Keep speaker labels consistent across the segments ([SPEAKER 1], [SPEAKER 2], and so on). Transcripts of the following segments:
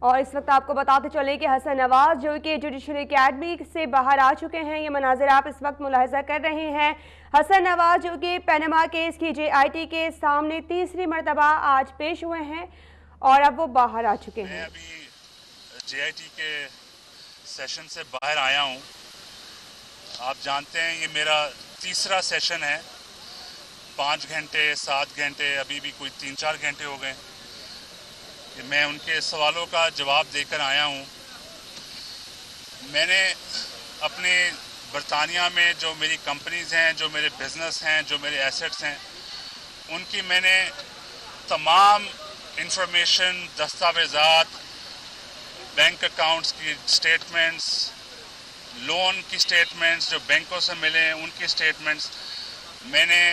[SPEAKER 1] اور اس وقت آپ کو بتاتے چلیں کہ حسن نواز جو کہ جوڈیشری اکیڈمی سے باہر آ چکے ہیں. یہ مناظر آپ اس وقت ملاحظہ کر رہے ہیں. حسن نواز جو کہ پینما کیس کی JIT کے سامنے تیسری مرتبہ آج پیش ہوئے ہیں اور اب وہ باہر آ چکے ہیں.
[SPEAKER 2] میں ابھی JIT کے سیشن سے باہر آیا ہوں. آپ جانتے ہیں یہ میرا تیسرا سیشن ہے. 5 گھنٹے 7 گھنٹے ابھی بھی کوئی 3-4 گھنٹے ہو گئے کہ میں ان کے سوالوں کا جواب دے کر آیا ہوں. میں نے اپنے برطانیہ میں جو میری کمپنیز ہیں, جو میرے بزنس ہیں, جو میرے ایسٹس ہیں, ان کی میں نے تمام انفارمیشن, دستاویزات, بینک اکاؤنٹس کی سٹیٹمنٹس, لون کی سٹیٹمنٹس جو بینکوں سے ملے ہیں ان کی سٹیٹمنٹس, میں نے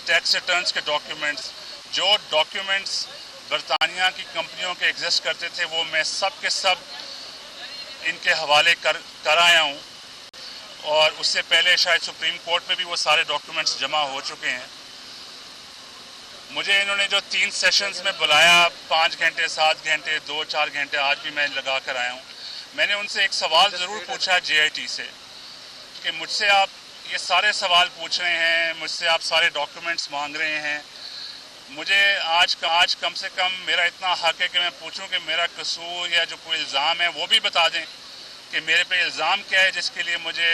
[SPEAKER 2] ٹیکس ریٹرنز کے ڈاکیومنٹس, جو ڈاکیومنٹس برطانیہ کی کمپنیوں کے ایگزسٹ کرتے تھے وہ میں سب کے سب ان کے حوالے کر آیا ہوں. اور اس سے پہلے شاید سپریم کورٹ میں بھی وہ سارے ڈاکیومنٹس جمع ہو چکے ہیں. مجھے انہوں نے جو 3 سیشنز میں بلایا, 5 گھنٹے 7 گھنٹے 2-4 گھنٹے آج بھی میں لگا کر آیا ہوں. میں نے ان سے ایک سوال ضرور پوچھا JIT سے کہ مجھ سے آپ یہ سارے سوال پوچھ رہے ہیں, مجھ سے آپ سارے ڈاکیومنٹس مانگ رہے ہیں, مجھے آج کم سے کم میرا اتنا حق ہے کہ میں پوچھوں کہ میرا قصور یا جو کوئی الزام ہے وہ بھی بتا دیں کہ میرے پہ الزام کیا ہے جس کے لیے مجھے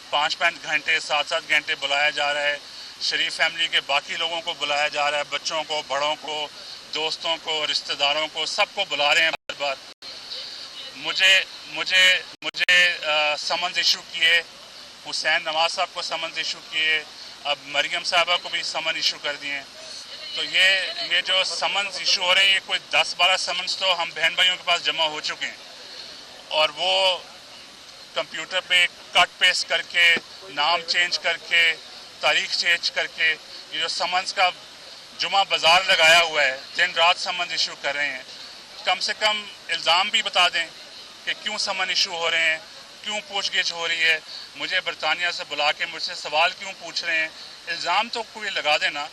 [SPEAKER 2] 5-5 گھنٹے 7-7 گھنٹے بلایا جا رہا ہے. شریف فیملی کے باقی لوگوں کو بلایا جا رہا ہے, بچوں کو, بڑوں کو, دوستوں کو, رشتہ داروں کو, سب کو بلا رہے ہیں بار بار. مجھے سمنز ایشو کیے, حسین نواز صاحب کو سمنز ایشو کیے, اب مریم صاحبہ کو بھی سمن ایشو کر دیے. تو یہ جو سمنز ایشو ہو رہے ہیں یہ کوئی 10-12 سمنز تو ہم بہن بھائیوں کے پاس جمع ہو چکے ہیں, اور وہ کمپیوٹر پہ کٹ پیسٹ کر کے, نام چینج کر کے, تاریخ چینج کر کے, یہ جو سمنز کا جمعہ بازار لگایا ہوا ہے, دن رات سمنز ایشو کر رہے ہیں. کم سے کم الزام بھی بتا دیں کہ کیوں سمن ایشو ہو رہے ہیں, کیوں پوچھ گچھ ہو رہی ہے, مجھے برطانیہ سے بلا کے مجھ سے سوال کیوں پوچھ رہے ہیں. الزام تو کوئی لگا دینا.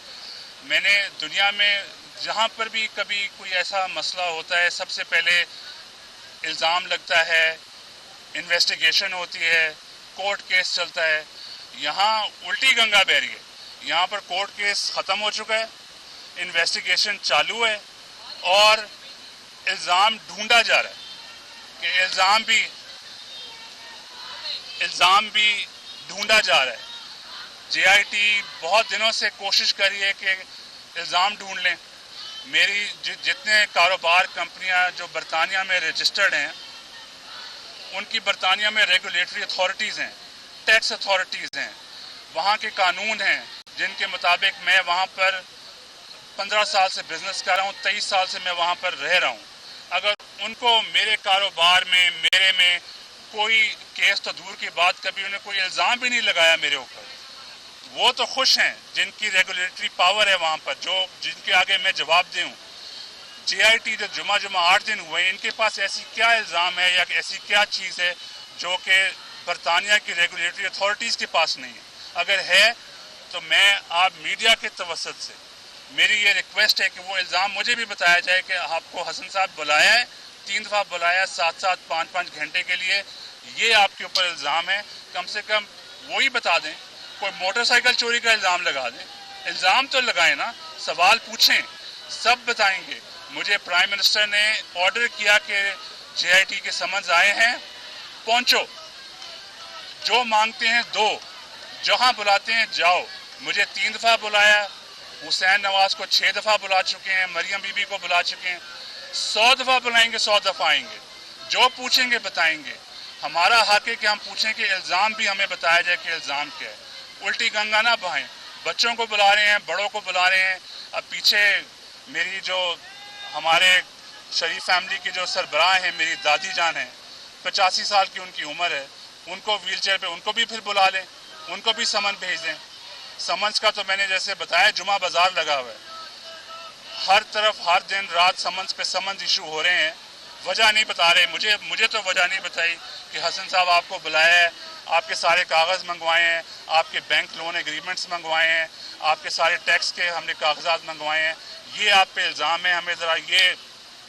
[SPEAKER 2] میں نے دنیا میں جہاں پر بھی کبھی کوئی ایسا مسئلہ ہوتا ہے سب سے پہلے الزام لگتا ہے, انویسٹیگیشن ہوتی ہے, کورٹ کیس چلتا ہے. یہاں الٹی گنگا بہہ رہی ہے. یہاں پر کورٹ کیس ختم ہو چکا ہے, انویسٹیگیشن چالو ہے, اور الزام ڈھونڈا جا رہا ہے کہ الزام بھی ڈھونڈا جا رہا ہے. JIT بہت دنوں سے کوشش کری ہے کہ الزام ڈھونڈ لیں. میری جتنے کاروبار کمپنیاں جو برطانیہ میں رجسٹرڈ ہیں ان کی برطانیہ میں ریگولیٹری اتھارٹیز ہیں, ٹیکس اتھارٹیز ہیں, وہاں کے قانون ہیں جن کے مطابق میں وہاں پر 15 سال سے بزنس کر رہا ہوں, 23 سال سے میں وہاں پر رہ رہا ہوں. اگر ان کو میرے کاروبار میں میرے میں کوئی کیس تو دور کی بات, کبھی انہیں کوئی الزام بھی نہیں لگایا میرے اوپر. وہ تو خوش ہیں جن کی ریگولیٹری پاور ہے وہاں پر, جن کے آگے میں جواب دوں. JIT جو جمعہ 8 دن ہوئے, ان کے پاس ایسی کیا الزام ہے یا ایسی کیا چیز ہے جو کہ برطانیہ کی ریگولیٹری اتھارٹیز کے پاس نہیں ہے. اگر ہے تو میں آپ میڈیا کے توسط سے میری یہ ریکویسٹ ہے کہ وہ الزام مجھے بھی بتایا جائے کہ آپ کو حسن صاحب بلایا ہے, 3 دفعہ بلایا, 7-7 5-5 گھنٹے کے لیے, یہ آپ کے اوپر الزام ہے. کم سے کم وہی بتا دیں. کوئی موٹر سائیکل چوری کا الزام لگا دیں, الزام تو لگائیں نا, سوال پوچھیں, سب بتائیں گے. مجھے پرائم منسٹر نے آرڈر کیا کہ JIT کے سمنز آئے ہیں, پہنچو, جو مانگتے ہیں دو, جہاں بلاتے ہیں جاؤ. مجھے 3 دفعہ بلایا, حسین نواز کو 6 دفعہ بلا چکے ہیں, مریم بی بی کو بلا چکے ہیں. 100 دفعہ بلائیں گے, 100 دفعہ آئیں گے, جو پوچھیں گے بتائیں گے. ہمارا حق ہے کہ ہم پوچھیں کہ الزام بھی ہمیں بتایا جائے کہ الزام کیا ہے. الٹی گنگا نہ بہائیں. بچوں کو بلا رہے ہیں, بڑوں کو بلا رہے ہیں. اب پیچھے میری جو ہمارے شریف فیملی کے جو سربراہ ہیں, میری دادی جان ہیں, 85 سال کی ان کی عمر ہے, ان کو ویل چیئر پہ, ان کو بھی پھر بلا لیں, ان کو بھی سمن بھیج دیں. سمنز کا تو میں نے جیسے بتایا جمعہ بازار لگا ہوا ہے, ہر طرف ہر دن رات سمنز پہ سمنز ایشو ہو رہے ہیں. وجہ نہیں بتا رہے. مجھے تو وجہ نہیں بتائی کہ حسن صاحب آپ کو بلایا ہے, آپ کے سارے کاغذ منگوائے ہیں, آپ کے بینک لون ایگریمنٹس منگوائے ہیں, آپ کے سارے ٹیکس کے ہم نے کاغذات منگوائے ہیں. یہ آپ پہ الزام ہے, ہمیں ذرا یہ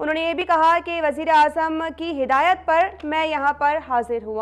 [SPEAKER 1] انہوں نے یہ بھی کہا کہ وزیر اعظم کی ہدایت پر میں یہاں پر حاضر ہوا